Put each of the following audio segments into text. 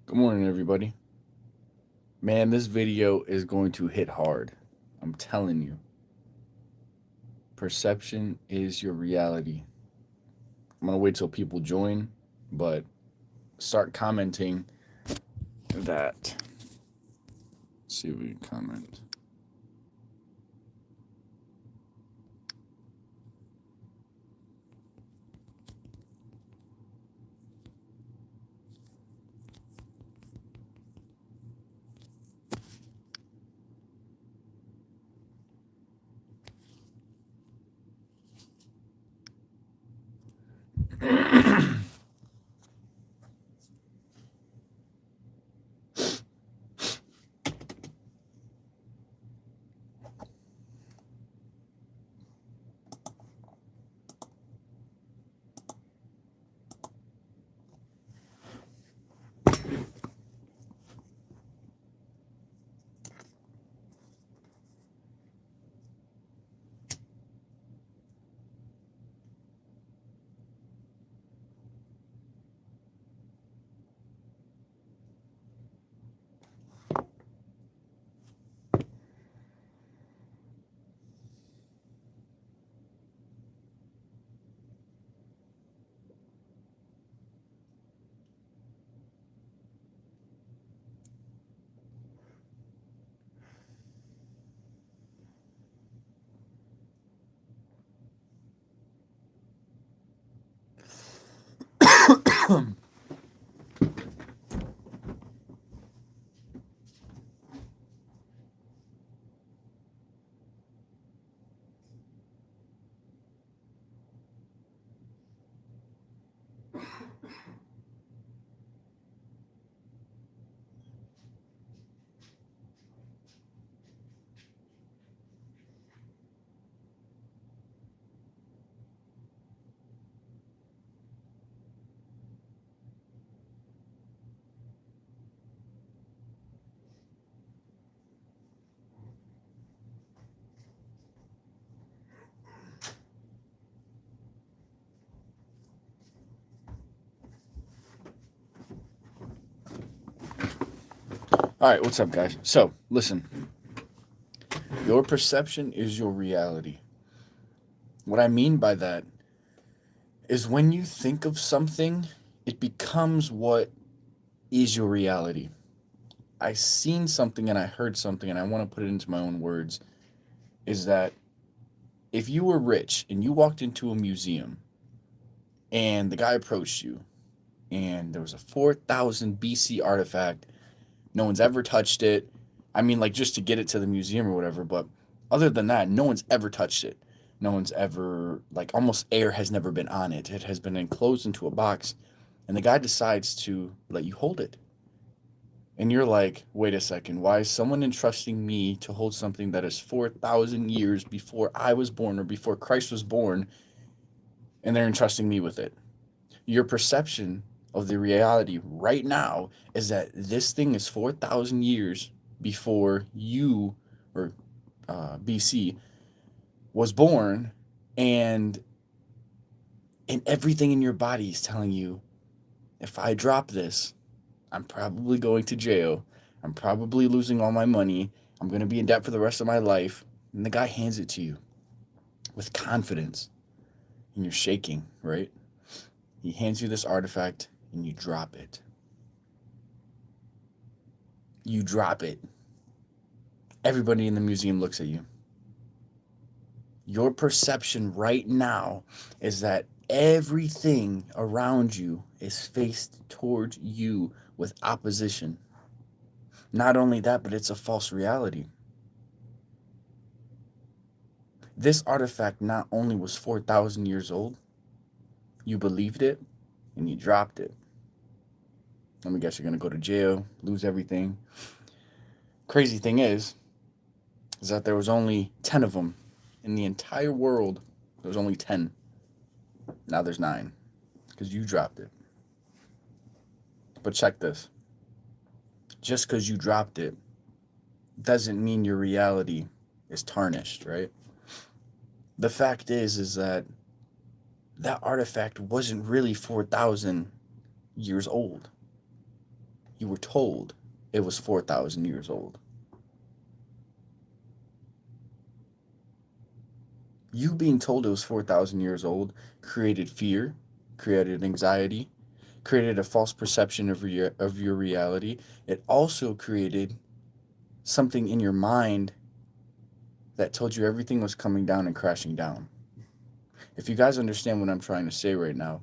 Good morning, everybody. Man, this video is going to hit hard. I'm telling you. Perception is your reality. I'm going to wait till people join, but start commenting that. Let's see if we can comment. All right, what's up, guys? So, listen, your perception is your reality. What I mean by that is when you think of something, it becomes what is your reality. I seen something and I heard something, and I want to put it into my own words, is that if you were rich and you walked into a museum and the guy approached you and there was a 4000 BC artifact, no one's ever touched it. I mean, like, just to get it to the museum or whatever, but other than that, no one's ever touched it. No one's ever, like, almost air has never been on it. It has been enclosed into a box, and the guy decides to let you hold it. And you're like, wait a second, why is someone entrusting me to hold something that is 4,000 years before I was born or before Christ was born, and they're entrusting me with it? Your perception of the reality right now is that this thing is 4,000 years before you, or BC, was born, and everything in your body is telling you, if I drop this, I'm probably going to jail. I'm probably losing all my money. I'm going to be in debt for the rest of my life. And the guy hands it to you with confidence, and you're shaking, right? He hands you this artifact, and you drop it. You drop it. Everybody in the museum looks at you. Your perception right now is that everything around you is faced towards you with opposition. Not only that, but it's a false reality. This artifact not only was 4,000 years old, you believed it and you dropped it. Let me guess, you're going to go to jail, lose everything. Crazy thing is that there was only 10 of them in the entire world. There was only 10. Now there's 9 because you dropped it. But check this. Just because you dropped it doesn't mean your reality is tarnished, right? The fact is that artifact wasn't really 4,000 years old. You were told it was 4,000 years old. You being told it was 4,000 years old created fear, created anxiety, created a false perception of your reality. It also created something in your mind that told you everything was coming down and crashing down. If you guys understand what I'm trying to say right now,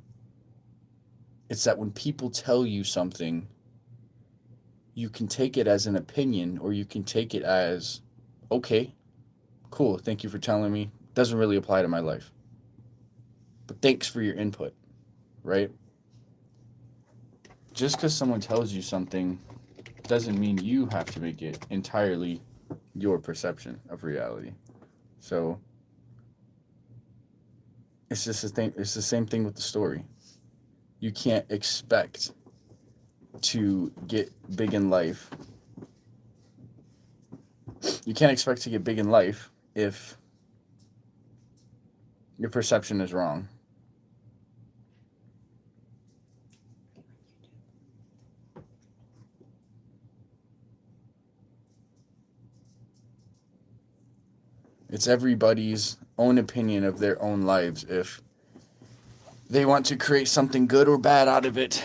it's that when people tell you something, you can take it as an opinion, or you can take it as, okay, cool, thank you for telling me. Doesn't really apply to my life. But thanks for your input, right? Just because someone tells you something doesn't mean you have to make it entirely your perception of reality. So it's just a thing. It's the same thing with the story. You can't expect to get big in life. You can't expect to get big in life if your perception is wrong. It's everybody's own opinion of their own lives if they want to create something good or bad out of it.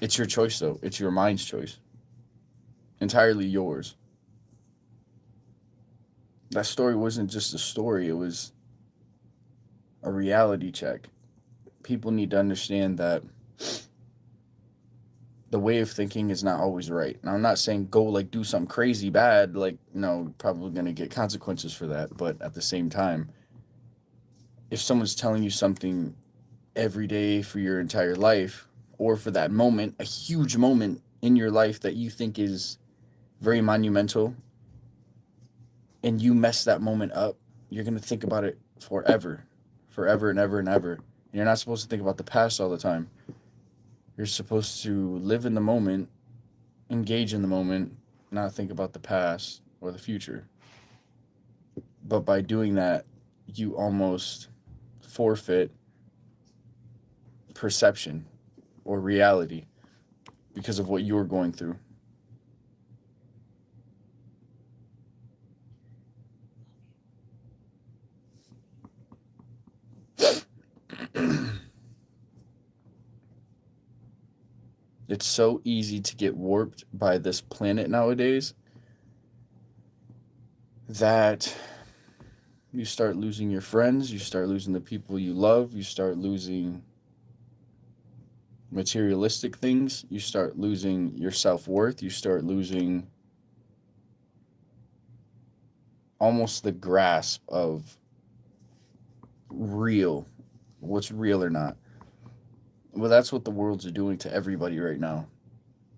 It's your choice, though. It's your mind's choice. Entirely yours. That story wasn't just a story. It was a reality check. People need to understand that the way of thinking is not always right. Now, I'm not saying go do something crazy bad, probably going to get consequences for that. But at the same time, if someone's telling you something every day for your entire life, or for that moment, a huge moment in your life that you think is very monumental, and you mess that moment up, you're going to think about it forever and ever and ever. And you're not supposed to think about the past all the time. You're supposed to live in the moment, engage in the moment, not think about the past or the future. But by doing that, you almost forfeit perception or reality because of what you're going through. It's so easy to get warped by this planet nowadays that you start losing your friends, you start losing the people you love, you start losing materialistic things, you start losing your self-worth, you start losing almost the grasp of what's real or not. Well, that's what the world's doing to everybody right now.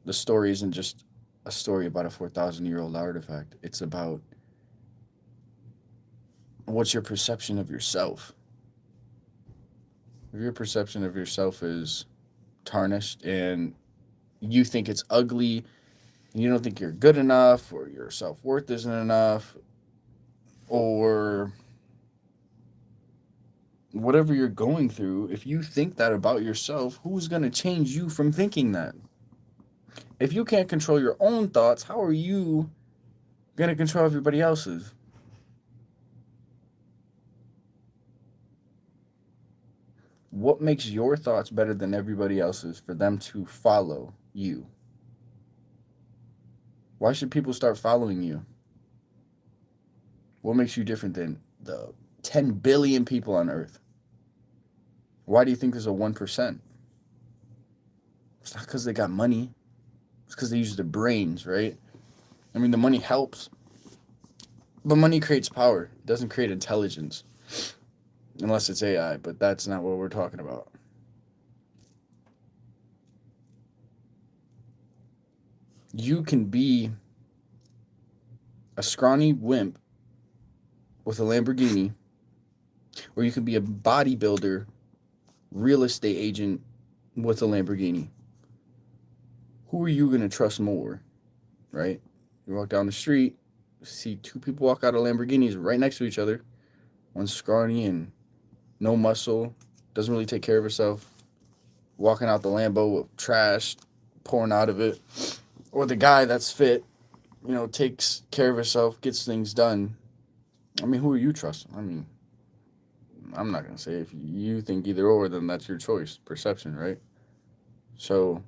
The story isn't just a story about a 4,000-year-old artifact. It's about what's your perception of yourself. If your perception of yourself is tarnished and you think it's ugly, and you don't think you're good enough, or your self-worth isn't enough, or whatever you're going through, if you think that about yourself, who's going to change you from thinking that? If you can't control your own thoughts, how are you going to control everybody else's? What makes your thoughts better than everybody else's for them to follow you? Why should people start following you? What makes you different than the 10 billion people on Earth? Why do you think there's a 1%? It's not because they got money. It's because they use their brains, right? I mean, the money helps. But money creates power. It doesn't create intelligence. Unless it's AI, but that's not what we're talking about. You can be a scrawny wimp with a Lamborghini, or you can be a bodybuilder, real estate agent with a Lamborghini. Who are you going to trust more, right? You walk down the street, see two people walk out of Lamborghinis right next to each other. One's scrawny and no muscle, doesn't really take care of herself, walking out the Lambo with trash pouring out of it. Or the guy that's fit, takes care of himself, gets things done. I mean, who are you trusting? I mean, I'm not going to say if you think either or, then that's your choice. Perception, right? So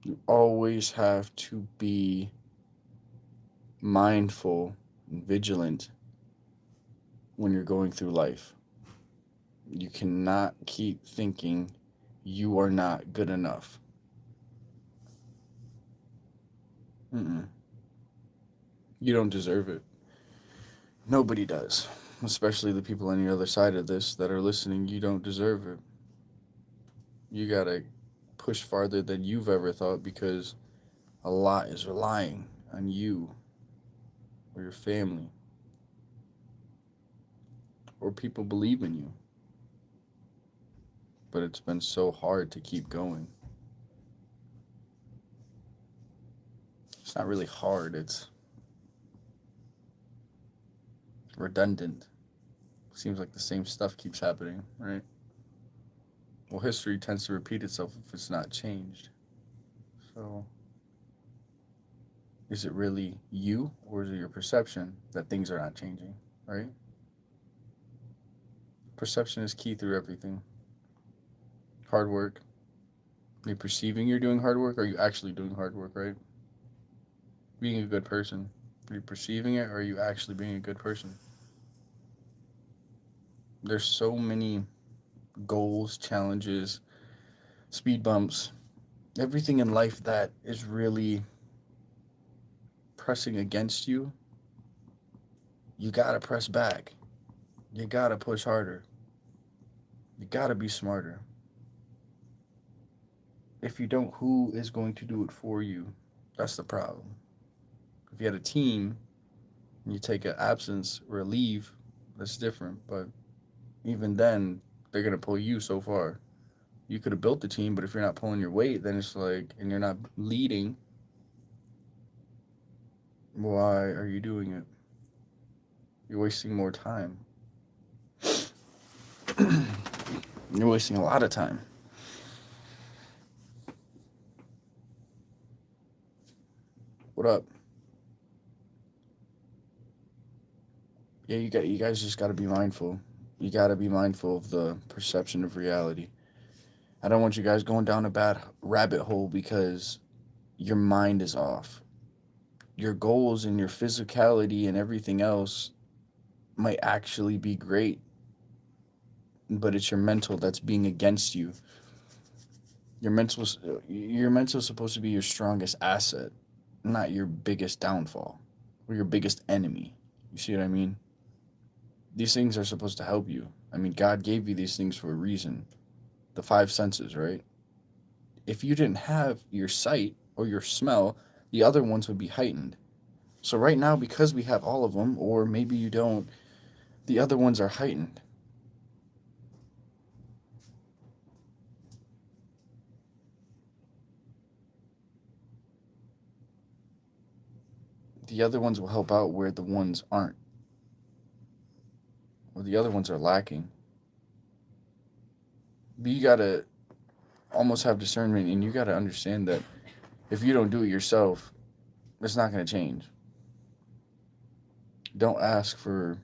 you always have to be mindful and vigilant when you're going through life. You cannot keep thinking you are not good enough. Mm-mm. You don't deserve it. Nobody does. Especially the people on the other side of this that are listening. You don't deserve it. You gotta push farther than you've ever thought, because a lot is relying on you or your family or people believe in you. But it's been so hard to keep going. It's not really hard, it's redundant. Seems like the same stuff keeps happening, right? Well, history tends to repeat itself if it's not changed. So, is it really you, or is it your perception that things are not changing, right? Perception is key through everything. Hard work. Are you perceiving you're doing hard work, or are you actually doing hard work, right? Being a good person. Are you perceiving it, or are you actually being a good person? There's so many goals, challenges, speed bumps, everything in life that is really pressing against you. You gotta press back. You gotta push harder. You gotta be smarter. If you don't, who is going to do it for you? That's the problem. If you had a team and you take an absence or a leave, that's different. But even then, they're gonna pull you so far. You could have built the team, but if you're not pulling your weight, then it's like, and you're not leading, why are you doing it? You're wasting more time. You're wasting a lot of time. What up? Yeah, you guys just got to be mindful. You got to be mindful of the perception of reality. I don't want you guys going down a bad rabbit hole because your mind is off. Your goals and your physicality and everything else might actually be great, but it's your mental that's being against you. Your mental is supposed to be your strongest asset, not your biggest downfall or your biggest enemy. You see what I mean? These things are supposed to help you. I mean, God gave you these things for a reason. The five senses, right? If you didn't have your sight or your smell, the other ones would be heightened. So right now, because we have all of them, or maybe you don't, the other ones are heightened. The other ones will help out where the ones aren't, or the other ones are lacking. But you gotta almost have discernment, and you gotta understand that if you don't do it yourself, it's not gonna change. Don't ask for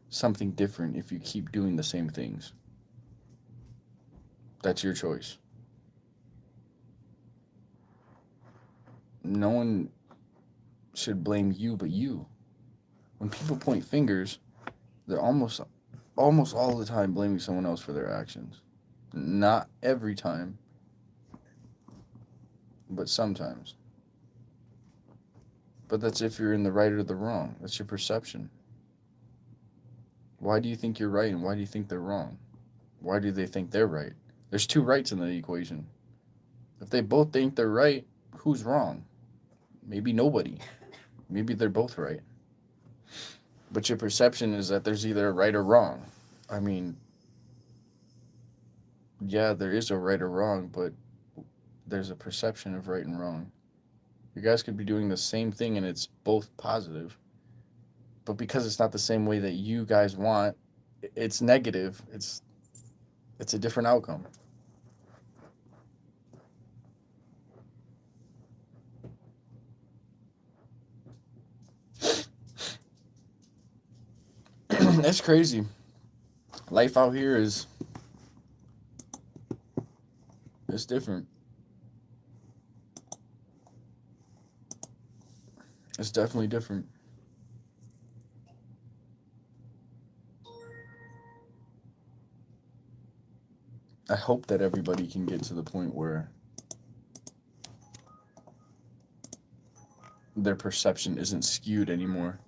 something different if you keep doing the same things. That's your choice. No one should blame you but you. When people point fingers, they're almost all the time blaming someone else for their actions. Not every time, but sometimes. But that's if you're in the right or the wrong. That's your perception. Why do you think you're right and why do you think they're wrong? Why do they think they're right? There's two rights in the equation. If they both think they're right, who's wrong? Maybe nobody. Maybe they're both right. But your perception is that there's either right or wrong. I mean, yeah, there is a right or wrong, but there's a perception of right and wrong. You guys could be doing the same thing and it's both positive. But because it's not the same way that you guys want, it's negative. It's a different outcome. It's crazy. Life out here is it's different. It's definitely different. I hope that everybody can get to the point where their perception isn't skewed anymore.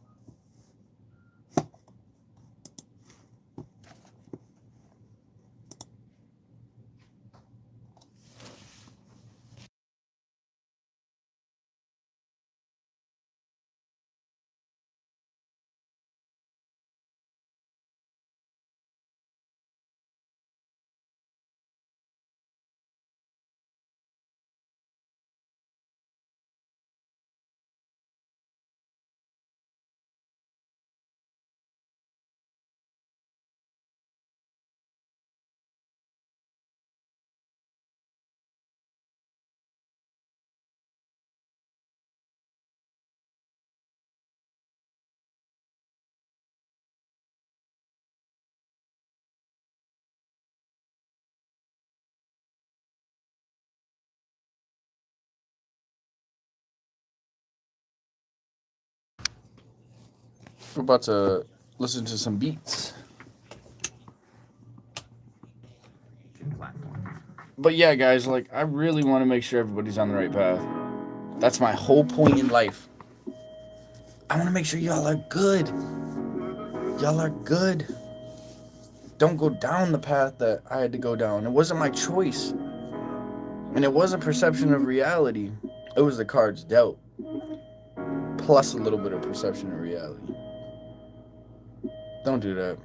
We're about to listen to some beats. But yeah, guys, like I really want to make sure everybody's on the right path. That's my whole point in life. I want to make sure y'all are good. Y'all are good. Don't go down the path that I had to go down. It wasn't my choice. And it wasn't perception of reality. It was the cards dealt. Plus a little bit of perception of reality. Don't do that.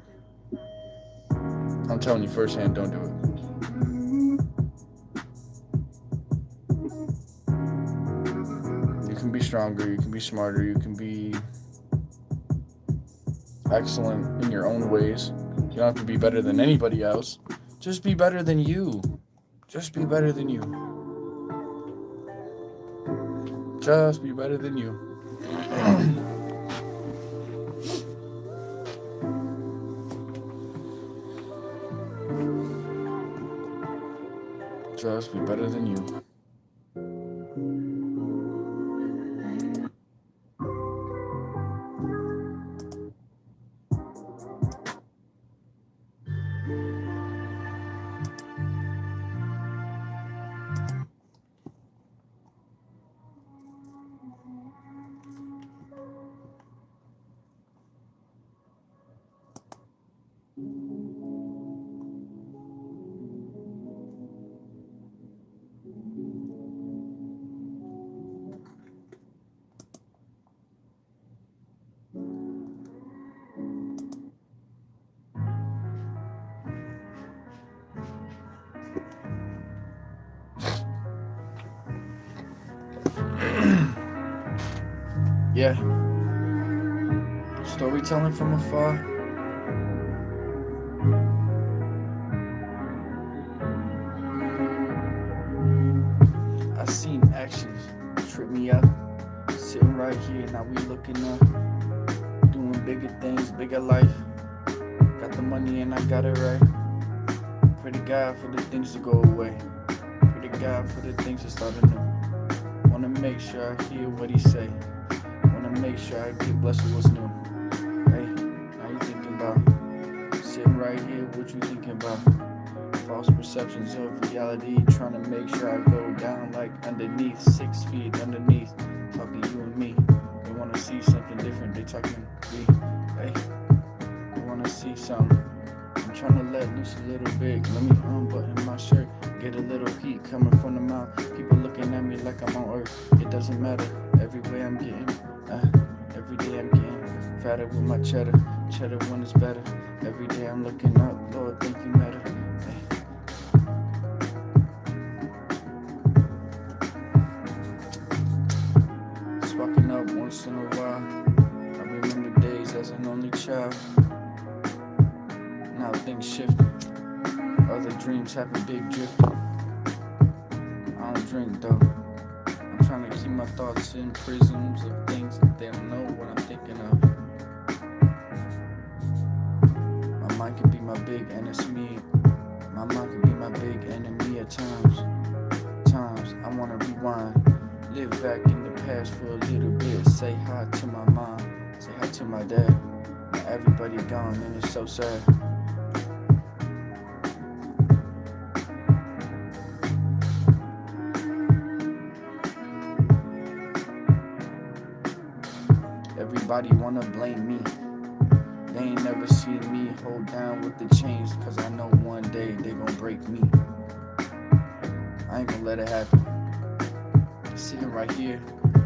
I'm telling you firsthand, don't do it. You can be stronger, you can be smarter, you can be excellent in your own ways. You don't have to be better than anybody else. Just be better than you. Just be better than you. Just be better than you. Just be better than you. Yeah. Storytelling from afar. I seen actions trip me up. Sitting right here, now we looking up. Doing bigger things, bigger life. Got the money and I got it right. Pray to God for the things to go away. Pray to God for the things to start anew. Wanna make sure I hear what he say. Wanna make sure I get blessed with what's new. Hey, how you thinking about? Sitting right here, what you thinking about? False perceptions of reality, trying to make sure I go down like underneath, 6 feet underneath. Talking you and me. They wanna see something different, they talking me. Hey, they wanna see something. I'm trying to let loose a little bit. Let me unbutton my shirt. Get a little heat coming from the mouth. People looking at me like I'm on earth. It doesn't matter. Every way I'm getting, every day I'm getting fatter with my cheddar. Cheddar when it's better. Every day I'm looking up. Lord, thank you, matter. Just walking up once in a while. I remember days as an only child. Now things shifting. Other dreams happen, big drifting. I don't drink though. I'm trying to keep my thoughts in prisms of things that they don't know what I'm thinking of. My mind can be my big enemy. My mind can be my big enemy at times. I wanna rewind. Live back in the past for a little bit. Say hi to my mom. Say hi to my dad. Now everybody gone and it's so sad. Everybody wanna blame me. They ain't never seen me hold down with the chains, cause I know one day they gon' break me. I ain't gonna let it happen. Sitting right here,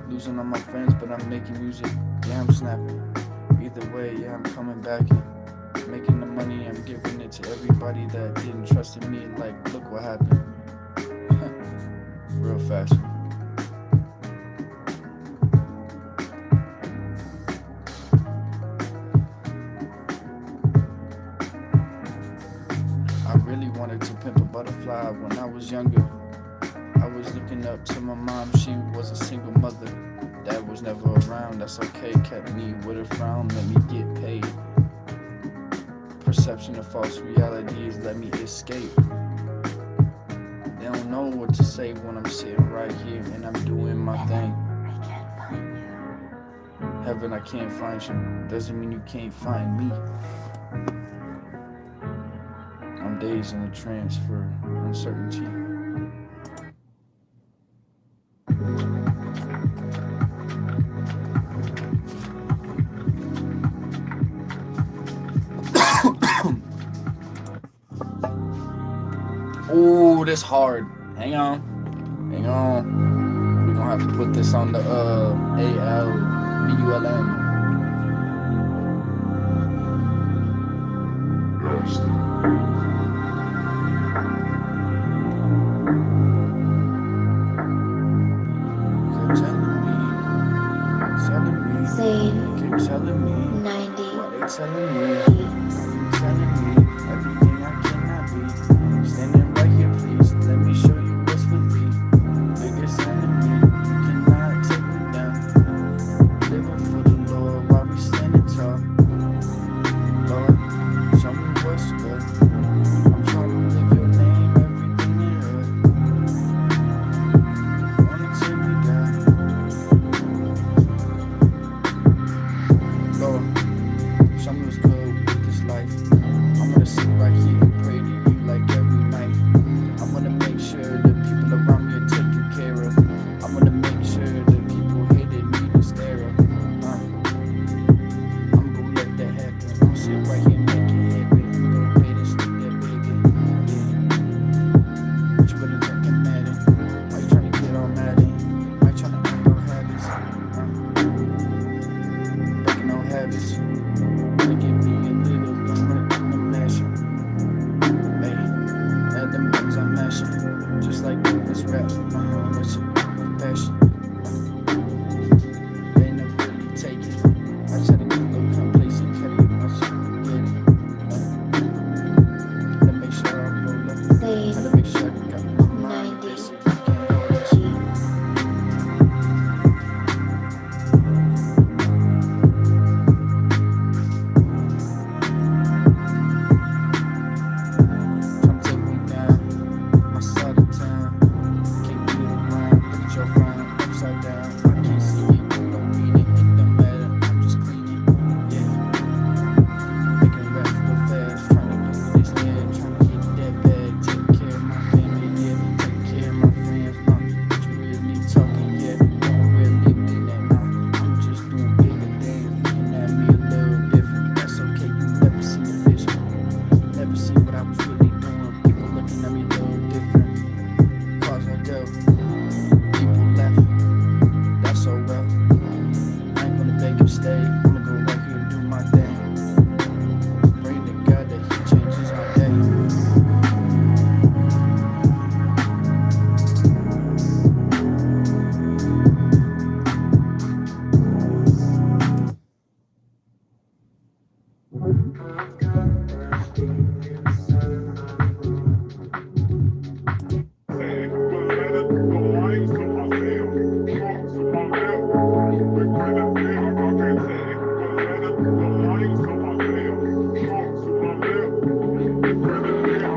losing all my friends, but I'm making music. Yeah, I'm snapping. Either way, yeah, I'm coming back and making the money. I'm giving it to everybody that didn't trust in me. Like, look what happened. Real fast. I really wanted to pimp a butterfly when I was younger. I was looking up to my mom, she was a single mother. Dad was never around, that's okay, kept me with a frown, let me get paid. Perception of false realities let me escape. They don't know what to say when I'm sitting right here and I'm doing my thing. Heaven, I can't find you, doesn't mean you can't find me. I'm dazed in a trance for uncertainty. Ooh, this hard. Hang on. We're gonna have to put this on the ALBULM. Telling me 90. what they telling me everything I cannot be. Standing right here, please. Let me show you what's for me. Biggest enemy, you cannot take me down. Living for the Lord while we standing tall. Lord, show me what's good. I'm trying to live your name, everything in hood. Wanna take me down. Lord, show me what's good with this life. I'm gonna sit right here and pray to you like every night. I'm gonna make sure the people around me are taken care of. I'm gonna make sure the people here that need this era. I'm gonna let that happen. I'm gonna sit right here and make it happen. I'm gonna pay this thing that bigger. Yeah. What you really thinking, man? Why you trying to get all mad in? Why you trying to act on habits? Breaking no habits. Wanna give me a little, I'm gonna give me mashing. Hey, add them things I'm mashing. Just like this rap, what's your passion? They never really take it. I try to get a little complacent, cut it, I should get it. Gotta make sure I roll up. Gotta make sure I got my mind. 90. This is, you can't hold that shit. Come take me down, my side of town. Can't get tell. People left, that's so well. I ain't gonna beg you stay. I'ma go right here and do my thing. Pray to God that He changes our day.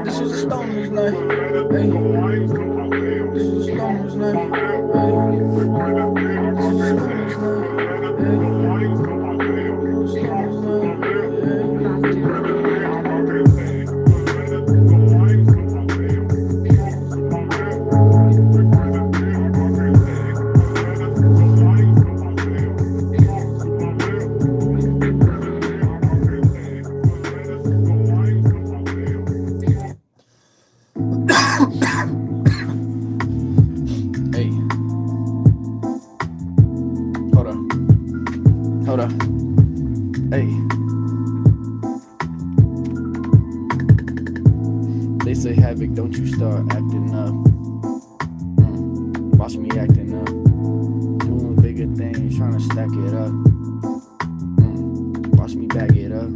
This is a stoner's night. Hey. This is a stoner's night. Hey. This is a stoner's night. Hey. Stoner's night. Hey. Hold up. Hey. They say havoc, don't you start acting up. Watch me acting up. Doing bigger things, trying to stack it up. Watch me bag it up.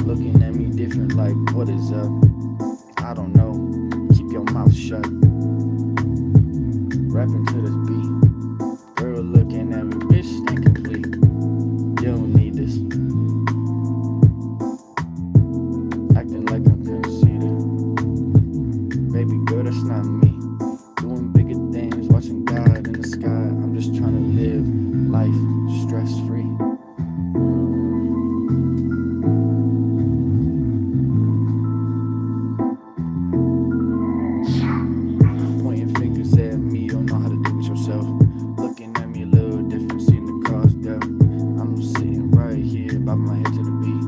Looking at me different like, what is up? I don't know. Keep your mouth shut. Rapping to this beat. Girl looking at me, bitch, stay complete. You don't need this. Acting like I'm conceited. Baby girl, that's not me. Doing bigger things, watching God in the sky. I'm just trying to live life stress-free. Pointing fingers at me, don't know how to do it yourself. Looking at me a little different, seeing the cause dealt. I'm sitting right here, bob my head to the beat.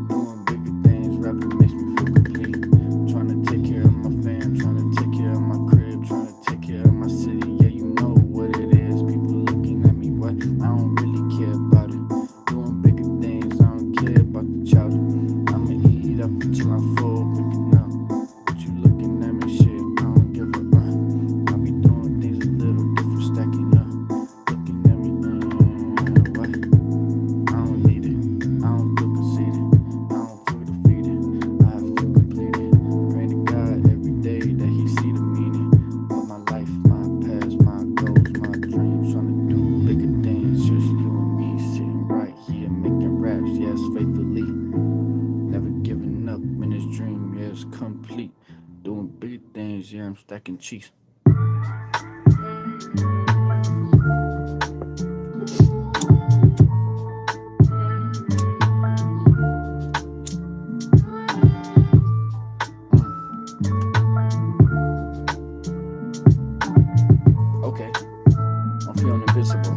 Doing bigger things, rapping makes me feel complete. Trying to take care of my fam, trying to take care of my crib, trying to take care of my city. Yeah, you know what it is. People looking at me, what? I don't really care about it. Doing bigger things, I don't care about the chowder. I'ma eat up until I'm full, picking up. But you looking at me, shit, I don't give a I be doing things a little different, stacking up. Looking at me, what? I don't need it. I don't feel conceited. I don't feel defeated. I feel completed. Pray to God every day that He see the meaning of my life, my past, my goals, my dreams. Trying to do bigger things, just you and me sitting right here making raps, yes, faithfully. Never giving up when this dream is complete. Doing big things, yeah, I'm stacking cheese. Okay, I'm feeling invincible.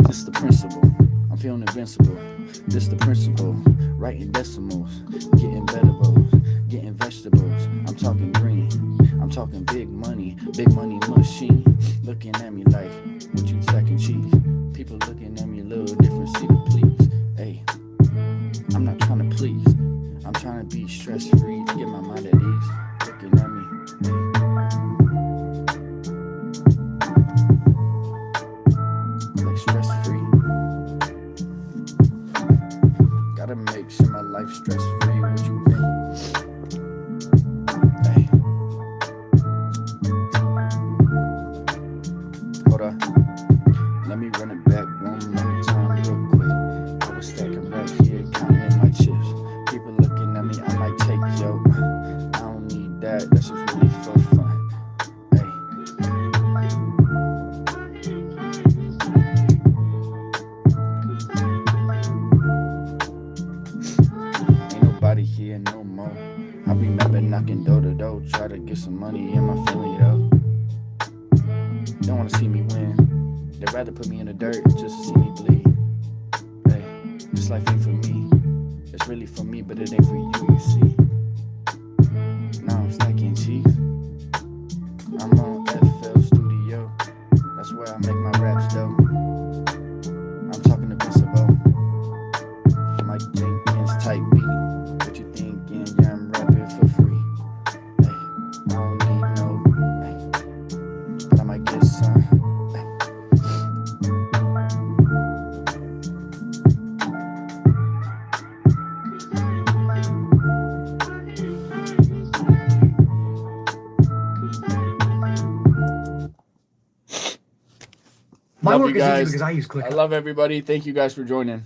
This the principle. I'm feeling invincible. This the principle. Writing decimals, getting vegetables, getting vegetables. I'm talking green. I'm talking big money machine. Looking at me like, what you stacking cheese? People looking at me a little different, see the please. Hey, I'm not trying to please. I'm trying to be stress-free to get my mind at ease. Looking at me, hey. Like stress-free. Gotta make sure my life's stress-free. What you think? Hey. Hold up. Let me run it back one more time real quick. I was stacking right here, counting my chips. People looking at me, I might take yo. I don't need that, that's just really for fun. Hey. Ain't nobody here no more. I remember knocking door to door, try to get some money in my family though. Don't wanna see me win. They'd rather put me in the dirt just to see me bleed. Hey, this life ain't for me. It's really for me, but it ain't for you, you see. Now I'm stacking cheese. I'm on FL Studio. That's where I make my raps though. I'm talking to Principal. Mike Jenkins type beat. What you thinking? Yeah, I'm rapping for free. Hey, I don't need no. Hey, but I might get some. Hey. My Love work you is easy guys. because I use I ClickUp. love everybody. Thank you guys for joining.